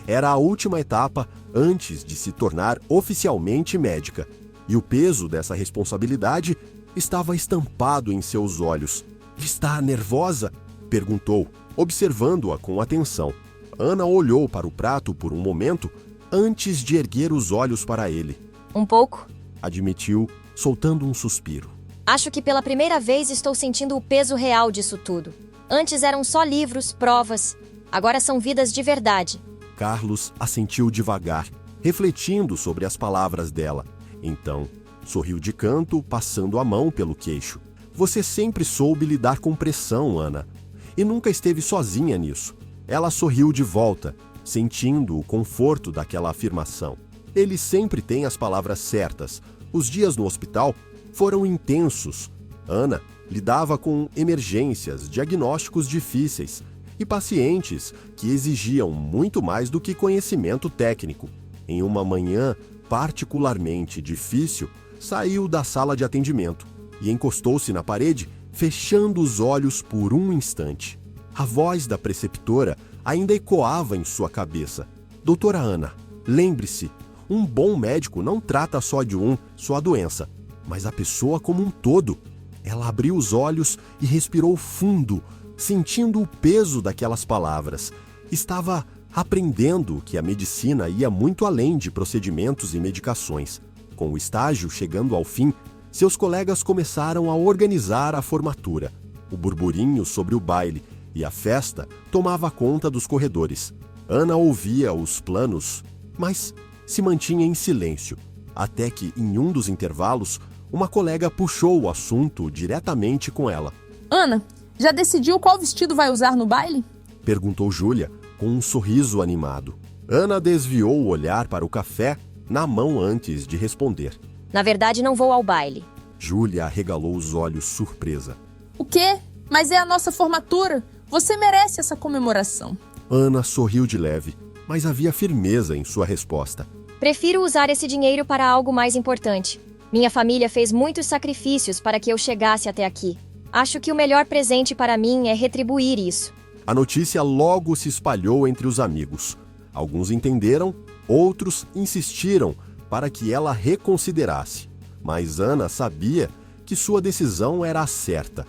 Era a última etapa antes de se tornar oficialmente médica. E o peso dessa responsabilidade estava estampado em seus olhos. "Está nervosa?" perguntou, observando-a com atenção. Ana olhou para o prato por um momento antes de erguer os olhos para ele. Um pouco. Admitiu, soltando um suspiro. Acho que pela primeira vez estou sentindo o peso real disso tudo. Antes eram só livros, provas. Agora são vidas de verdade. Carlos assentiu devagar, refletindo sobre as palavras dela. Então, sorriu de canto, passando a mão pelo queixo. "Você sempre soube lidar com pressão, Ana. E nunca esteve sozinha nisso." Ela sorriu de volta, sentindo o conforto daquela afirmação. Ele sempre tem as palavras certas. Os dias no hospital foram intensos. Ana lidava com emergências, diagnósticos difíceis e pacientes que exigiam muito mais do que conhecimento técnico. Em uma manhã particularmente difícil, saiu da sala de atendimento e encostou-se na parede, fechando os olhos por um instante. A voz da preceptora ainda ecoava em sua cabeça. "Doutora Ana, lembre-se, um bom médico não trata só de sua doença, mas a pessoa como um todo." Ela abriu os olhos e respirou fundo, sentindo o peso daquelas palavras. Estava aprendendo que a medicina ia muito além de procedimentos e medicações. Com o estágio chegando ao fim, seus colegas começaram a organizar a formatura. O burburinho sobre o baile e a festa tomava conta dos corredores. Ana ouvia os planos, mas se mantinha em silêncio, até que, em um dos intervalos, uma colega puxou o assunto diretamente com ela. Ana, já decidiu qual vestido vai usar no baile? Perguntou Júlia, com um sorriso animado. Ana desviou o olhar para o café na mão antes de responder. Na verdade, não vou ao baile. Júlia arregalou os olhos surpresa. O quê? Mas é a nossa formatura. Você merece essa comemoração. Ana sorriu de leve, mas havia firmeza em sua resposta. Prefiro usar esse dinheiro para algo mais importante. Minha família fez muitos sacrifícios para que eu chegasse até aqui. Acho que o melhor presente para mim é retribuir isso. A notícia logo se espalhou entre os amigos. Alguns entenderam, outros insistiram para que ela reconsiderasse. Mas Ana sabia que sua decisão era a certa.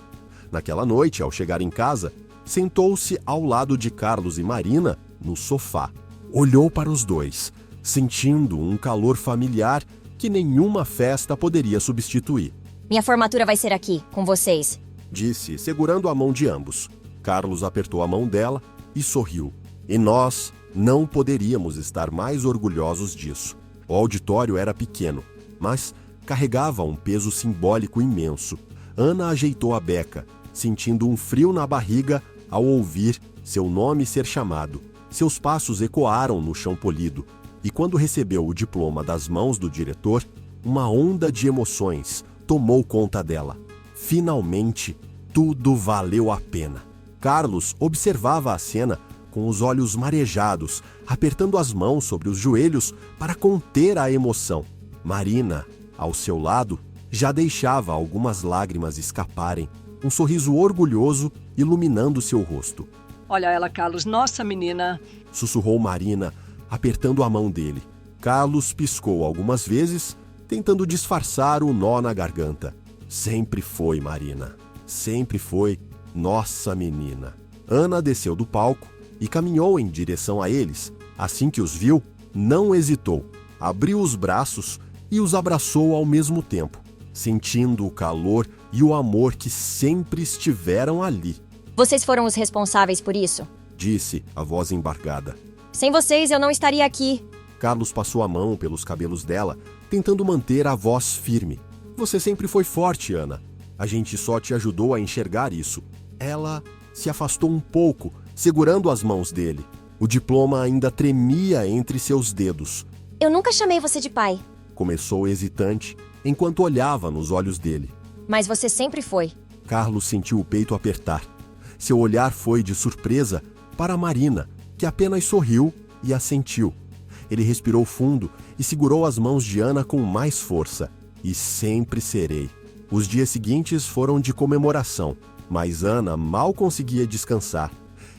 Naquela noite, ao chegar em casa, sentou-se ao lado de Carlos e Marina no sofá. Olhou para os dois, sentindo um calor familiar que nenhuma festa poderia substituir. Minha formatura vai ser aqui, com vocês, disse, segurando a mão de ambos. Carlos apertou a mão dela e sorriu. E nós não poderíamos estar mais orgulhosos disso. O auditório era pequeno, mas carregava um peso simbólico imenso. Ana ajeitou a beca, sentindo um frio na barriga ao ouvir seu nome ser chamado. Seus passos ecoaram no chão polido, e quando recebeu o diploma das mãos do diretor, uma onda de emoções tomou conta dela. Finalmente, tudo valeu a pena. Carlos observava a cena com os olhos marejados, apertando as mãos sobre os joelhos para conter a emoção. Marina, ao seu lado, já deixava algumas lágrimas escaparem, um sorriso orgulhoso iluminando seu rosto. Olha ela, Carlos, nossa menina. Sussurrou Marina, apertando a mão dele. Carlos piscou algumas vezes, tentando disfarçar o nó na garganta. Sempre foi, Marina. Sempre foi nossa menina. Ana desceu do palco e caminhou em direção a eles. Assim que os viu, não hesitou. Abriu os braços e os abraçou ao mesmo tempo, sentindo o calor e o amor que sempre estiveram ali. Vocês foram os responsáveis por isso? Disse a voz embargada. Sem vocês, eu não estaria aqui. Carlos passou a mão pelos cabelos dela, tentando manter a voz firme. Você sempre foi forte, Ana. A gente só te ajudou a enxergar isso. Ela se afastou um pouco, segurando as mãos dele. O diploma ainda tremia entre seus dedos. Eu nunca chamei você de pai. Começou hesitante, enquanto olhava nos olhos dele. Mas você sempre foi. Carlos sentiu o peito apertar. Seu olhar foi de surpresa para Marina, que apenas sorriu e assentiu. Ele respirou fundo e segurou as mãos de Ana com mais força. E sempre serei. Os dias seguintes foram de comemoração, mas Ana mal conseguia descansar.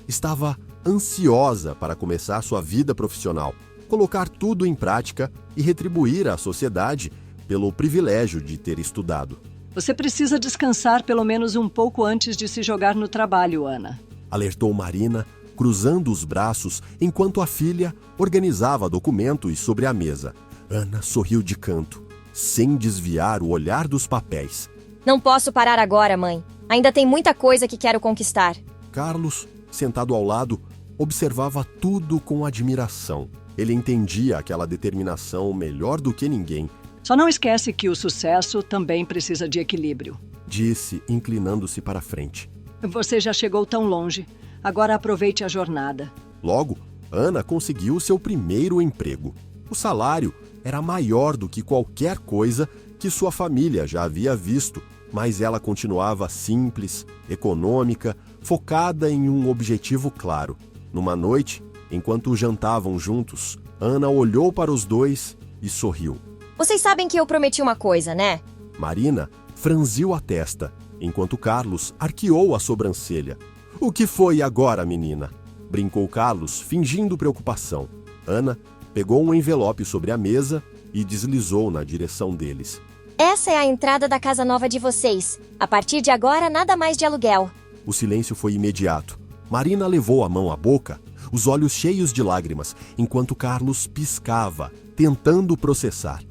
Estava ansiosa para começar sua vida profissional, colocar tudo em prática e retribuir à sociedade pelo privilégio de ter estudado. Você precisa descansar pelo menos um pouco antes de se jogar no trabalho, Ana. Alertou Marina, cruzando os braços enquanto a filha organizava documentos sobre a mesa. Ana sorriu de canto, sem desviar o olhar dos papéis. Não posso parar agora, mãe. Ainda tem muita coisa que quero conquistar. Carlos, sentado ao lado, observava tudo com admiração. Ele entendia aquela determinação melhor do que ninguém. Só não esquece que o sucesso também precisa de equilíbrio. Disse, inclinando-se para frente. Você já chegou tão longe. Agora aproveite a jornada. Logo, Ana conseguiu seu primeiro emprego. O salário era maior do que qualquer coisa que sua família já havia visto, mas ela continuava simples, econômica, focada em um objetivo claro. Numa noite, enquanto jantavam juntos, Ana olhou para os dois e sorriu. Vocês sabem que eu prometi uma coisa, né? Marina franziu a testa, enquanto Carlos arqueou a sobrancelha. O que foi agora, menina? Brincou Carlos, fingindo preocupação. Ana pegou um envelope sobre a mesa e deslizou na direção deles. Essa é a entrada da casa nova de vocês. A partir de agora, nada mais de aluguel. O silêncio foi imediato. Marina levou a mão à boca, os olhos cheios de lágrimas, enquanto Carlos piscava, tentando processar.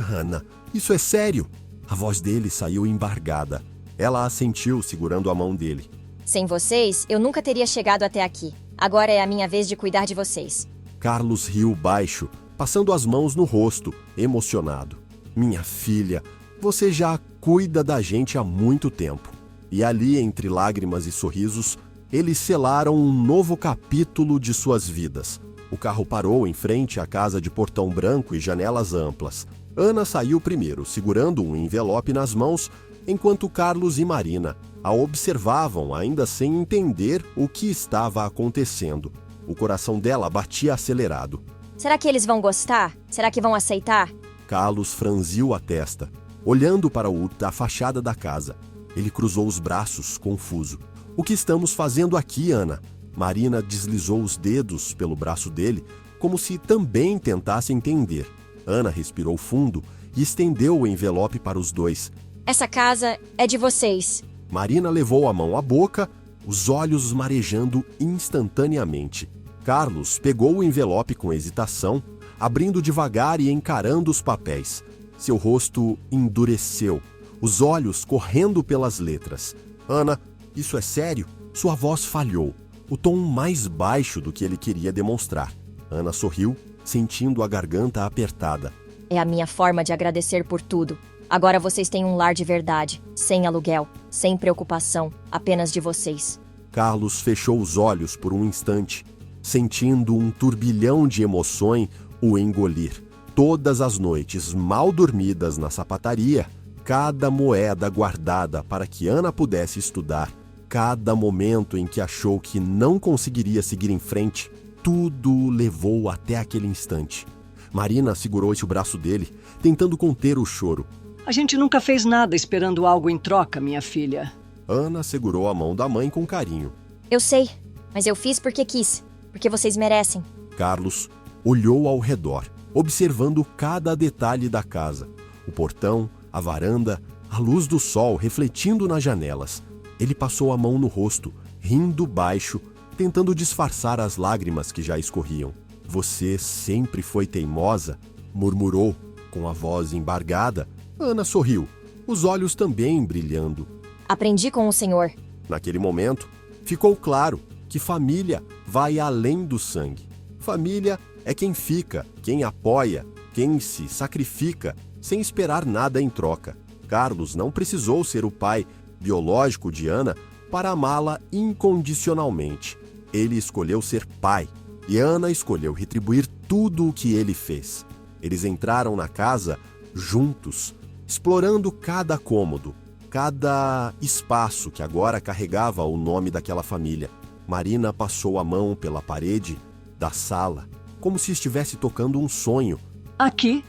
Ana, isso é sério? A voz dele saiu embargada. Ela assentiu, segurando a mão dele. Sem vocês, eu nunca teria chegado até aqui. Agora é a minha vez de cuidar de vocês. Carlos riu baixo, passando as mãos no rosto, emocionado. Minha filha, você já cuida da gente há muito tempo. E ali, entre lágrimas e sorrisos, eles selaram um novo capítulo de suas vidas. O carro parou em frente à casa de portão branco e janelas amplas. Ana saiu primeiro, segurando um envelope nas mãos, enquanto Carlos e Marina a observavam, ainda sem entender o que estava acontecendo. O coração dela batia acelerado. Será que eles vão gostar? Será que vão aceitar? Carlos franziu a testa, olhando para a fachada da casa. Ele cruzou os braços, confuso. O que estamos fazendo aqui, Ana? Marina deslizou os dedos pelo braço dele, como se também tentasse entender. Ana respirou fundo e estendeu o envelope para os dois. Essa casa é de vocês. Marina levou a mão à boca, os olhos marejando instantaneamente. Carlos pegou o envelope com hesitação, abrindo devagar e encarando os papéis. Seu rosto endureceu, os olhos correndo pelas letras. Ana, isso é sério? Sua voz falhou, o tom mais baixo do que ele queria demonstrar. Ana sorriu, sentindo a garganta apertada. É a minha forma de agradecer por tudo. Agora vocês têm um lar de verdade, sem aluguel, sem preocupação, apenas de vocês. Carlos fechou os olhos por um instante, sentindo um turbilhão de emoções o engolir. Todas as noites mal dormidas na sapataria, cada moeda guardada para que Ana pudesse estudar, cada momento em que achou que não conseguiria seguir em frente, tudo o levou até aquele instante. Marina segurou-se o braço dele, tentando conter o choro. A gente nunca fez nada esperando algo em troca, minha filha. Ana segurou a mão da mãe com carinho. Eu sei, mas eu fiz porque quis, porque vocês merecem. Carlos olhou ao redor, observando cada detalhe da casa. O portão, a varanda, a luz do sol refletindo nas janelas. Ele passou a mão no rosto, rindo baixo, tentando disfarçar as lágrimas que já escorriam. Você sempre foi teimosa, murmurou, com a voz embargada. Ana sorriu, os olhos também brilhando. Aprendi com o senhor. Naquele momento, ficou claro que família vai além do sangue. Família é quem fica, quem apoia, quem se sacrifica, sem esperar nada em troca. Carlos não precisou ser o pai biológico de Ana para amá-la incondicionalmente. Ele escolheu ser pai, e Ana escolheu retribuir tudo o que ele fez. Eles entraram na casa juntos, explorando cada cômodo, cada espaço que agora carregava o nome daquela família. Marina passou a mão pela parede da sala, como se estivesse tocando um sonho. Aqui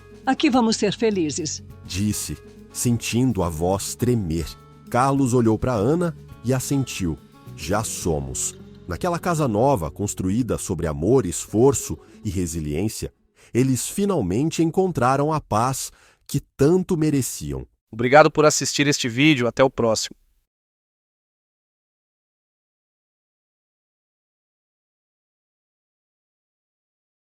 vamos ser felizes. Disse, sentindo a voz tremer. Carlos olhou para Ana e assentiu. Já somos. Naquela casa nova, construída sobre amor, esforço e resiliência, eles finalmente encontraram a paz que tanto mereciam. Obrigado por assistir este vídeo, até o próximo.